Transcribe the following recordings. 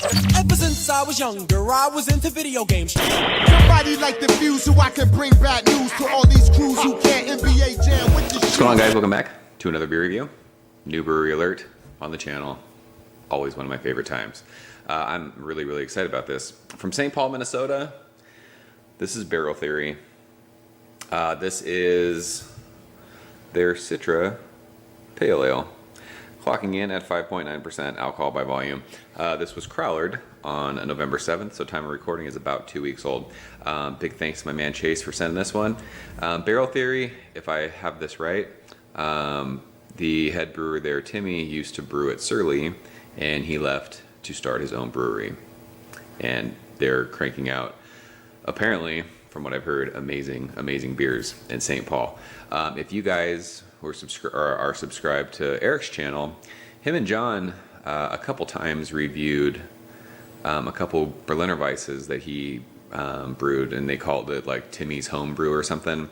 Ever since I was younger, I was into video games. Somebody like the fuse so I can bring bad news to all these crews who can't NBA jam with the What's going on, guys? Welcome back to another beer review. New brewery alert on the channel. Always one of my favorite times. I'm really excited about this. From St. Paul, Minnesota, this is Barrel Theory. This is their Citra Pale Ale, clocking in at 5.9% alcohol by volume. This was crowlered on November 7th, so time of recording is about 2 weeks old. Big thanks to my man Chase for sending this one. Barrel Theory, if I have this right, the head brewer there, Timmy, used to brew at Surly, and he left to start his own brewery. And they're cranking out, apparently, from what I've heard, amazing beers in St. Paul. If you guys who are subscribed to Eric's channel, him and John a couple times reviewed a couple Berliner Weisses that he brewed, and they called it like Timmy's home brew or something.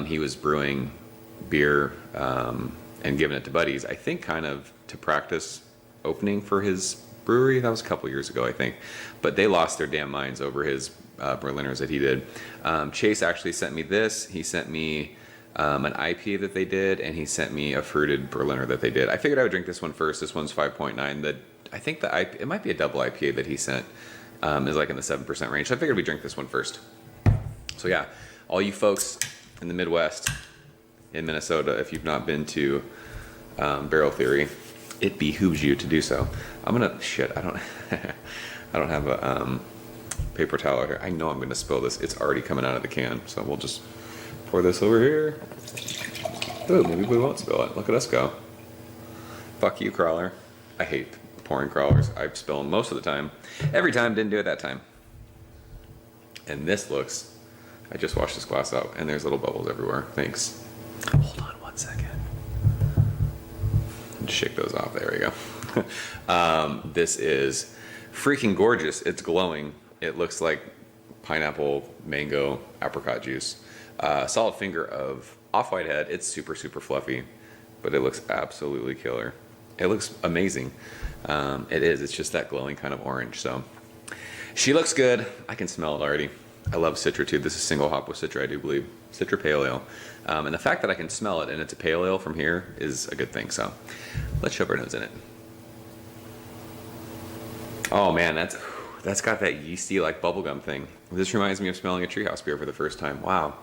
He was brewing beer and giving it to buddies, I think kind of to practice opening for his brewery. That was a couple years ago, I think. But they lost their damn minds over his Berliners that he did. Chase actually sent me this. He sent me an IPA that they did, and he sent me a fruited Berliner that they did. I figured I would drink this one first. This one's 5.9. I think it might be a double IPA that he sent, is like in the 7% range. So I figured we'd drink this one first. So yeah, all you folks in the Midwest, in Minnesota, if you've not been to Barrel Theory, it behooves you to do so. I don't I don't have a paper towel out here. I know I'm gonna spill this. It's already coming out of the can, so we'll just pour this over here. Oh, maybe we won't spill it. Look at us go. Fuck you, crawler. I hate pouring crawlers. I spill them most of the time. Every time, didn't do it that time. And this looks, I just washed this glass out, and there's little bubbles everywhere. Thanks. Hold on 1 second. Just shake those off. There we go. This is freaking gorgeous. It's glowing. It looks like pineapple, mango, apricot juice. Solid finger of off-white head. It's super fluffy, but it looks absolutely killer. It looks amazing. It is. It's just that glowing kind of orange. So she looks good. I can smell it already. I love Citra too. This is single hop with Citra, I do believe. Citra Pale Ale. And the fact that I can smell it and it's a pale ale from here is a good thing. So let's shove our nose in it. Oh man, that's got that yeasty like bubblegum thing. This reminds me of smelling a Treehouse beer for the first time. Wow.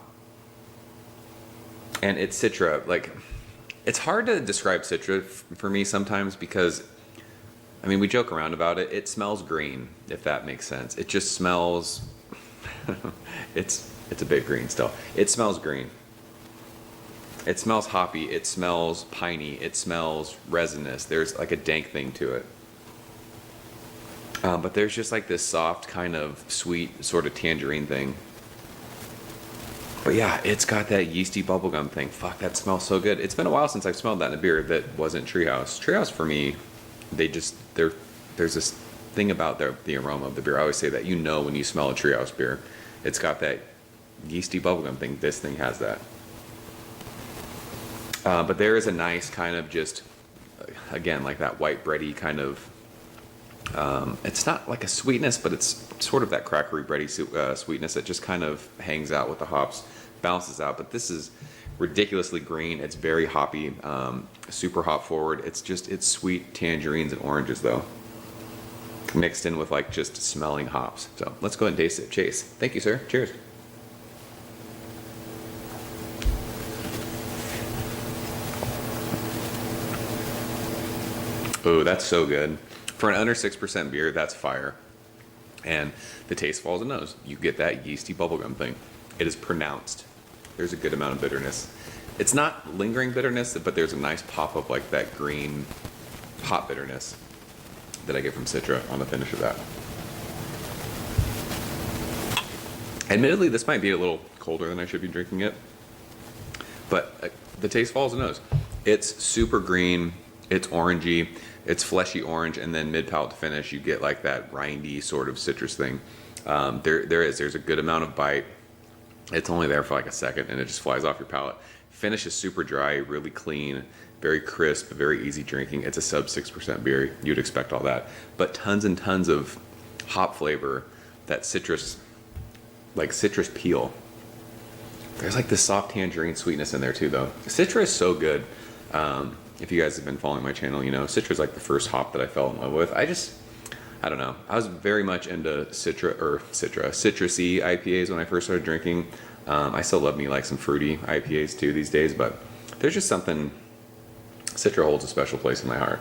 And it's Citra. Like, it's hard to describe Citra for me sometimes because, I mean, we joke around about it. It smells green, if that makes sense. It just smells, it's a bit green still. It smells green. It smells hoppy. It smells piney. It smells resinous. There's like a dank thing to it. But there's just like this soft kind of sweet sort of tangerine thing. But yeah, it's got that yeasty bubblegum thing. Fuck, that smells so good. It's been a while since I've smelled that in a beer that wasn't Treehouse. Treehouse for me, there's this thing about the aroma of the beer. I always say that you know when you smell a Treehouse beer. It's got that yeasty bubblegum thing. This thing has that. But there is a nice kind of just, again, like that white bready kind of, it's not like a sweetness, but it's sort of that crackery bready sweetness that just kind of hangs out with the hops, balances out. But this is ridiculously green. It's very hoppy, super hop forward. It's sweet tangerines and oranges though, mixed in with like just smelling hops. So let's go ahead and taste it. Chase. Thank you, sir. Cheers. Oh, that's so good. For an under 6% beer, that's fire. And the taste falls in nose. You get that yeasty bubblegum thing. It is pronounced. There's a good amount of bitterness. It's not lingering bitterness, but there's a nice pop of like that green hop bitterness that I get from Citra on the finish of that. Admittedly, this might be a little colder than I should be drinking it, but the taste falls in nose. It's super green. It's orangey. It's fleshy orange, and then mid-palate to finish, you get like that rindy sort of citrus thing. There's a good amount of bite. It's only there for like a second, and it just flies off your palate. Finish is super dry, really clean, very crisp, very easy drinking. It's a sub 6% beer. You'd expect all that, but tons and tons of hop flavor, that citrus, like citrus peel. There's like this soft tangerine sweetness in there too, though. Citra is so good. If you guys have been following my channel, you know Citra is like the first hop that I fell in love with. I don't know. I was very much into citrusy IPAs when I first started drinking. I still love me like some fruity IPAs too these days, but there's just something. Citra holds a special place in my heart.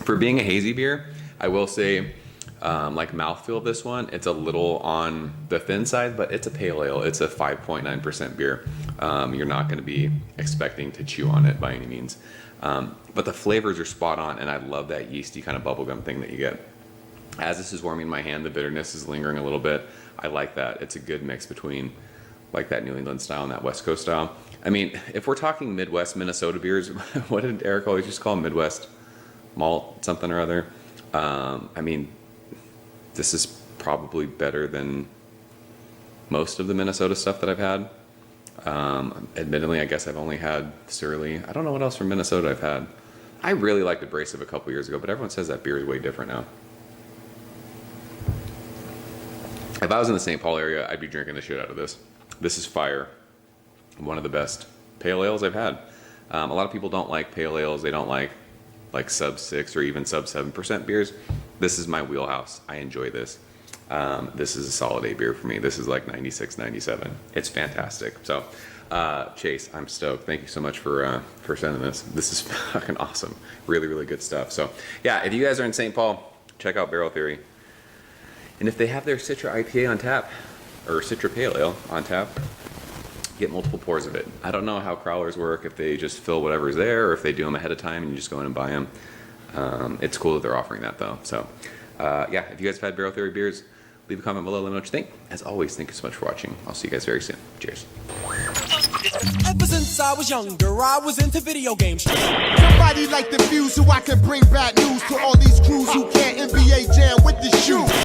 For being a hazy beer, I will say, like mouthfeel of this one, it's a little on the thin side, but it's a pale ale. It's a 5.9% beer. You're not going to be expecting to chew on it by any means. But the flavors are spot on, and I love that yeasty kind of bubblegum thing that you get. As this is warming my hand, the bitterness is lingering a little bit. I like that. It's a good mix between like that New England style and that West Coast style. I mean, if we're talking Midwest Minnesota beers, what did Eric always just call them? Midwest malt something or other? I mean, this is probably better than most of the Minnesota stuff that I've had. Admittedly, I guess I've only had Surly. I don't know what else from Minnesota I've had. I really liked Abrasive a couple years ago, but everyone says that beer is way different now. If I was in the St. Paul area, I'd be drinking the shit out of this. This is fire. One of the best pale ales I've had. A lot of people don't like pale ales. They don't like sub 6 or even sub 7% beers. This is my wheelhouse. I enjoy this. This is a solid A beer for me. This is like 96, 97. It's fantastic. So, Chase, I'm stoked. Thank you so much for sending this. This is fucking awesome. Really, really good stuff. So, yeah, if you guys are in St. Paul, check out Barrel Theory. And if they have their Citra IPA on tap, or Citra Pale Ale on tap, get multiple pours of it. I don't know how crowlers work, if they just fill whatever's there, or if they do them ahead of time and you just go in and buy them. It's cool that they're offering that, though. So, yeah, if you guys have had Barrel Theory beers, leave a comment below, let me know what you think. As always, thank you so much for watching. I'll see you guys very soon. Cheers. Ever since I was younger, I was into video games. Somebody like the fuse so I can bring bad news to all these crews who can't NBA jam with the shoe.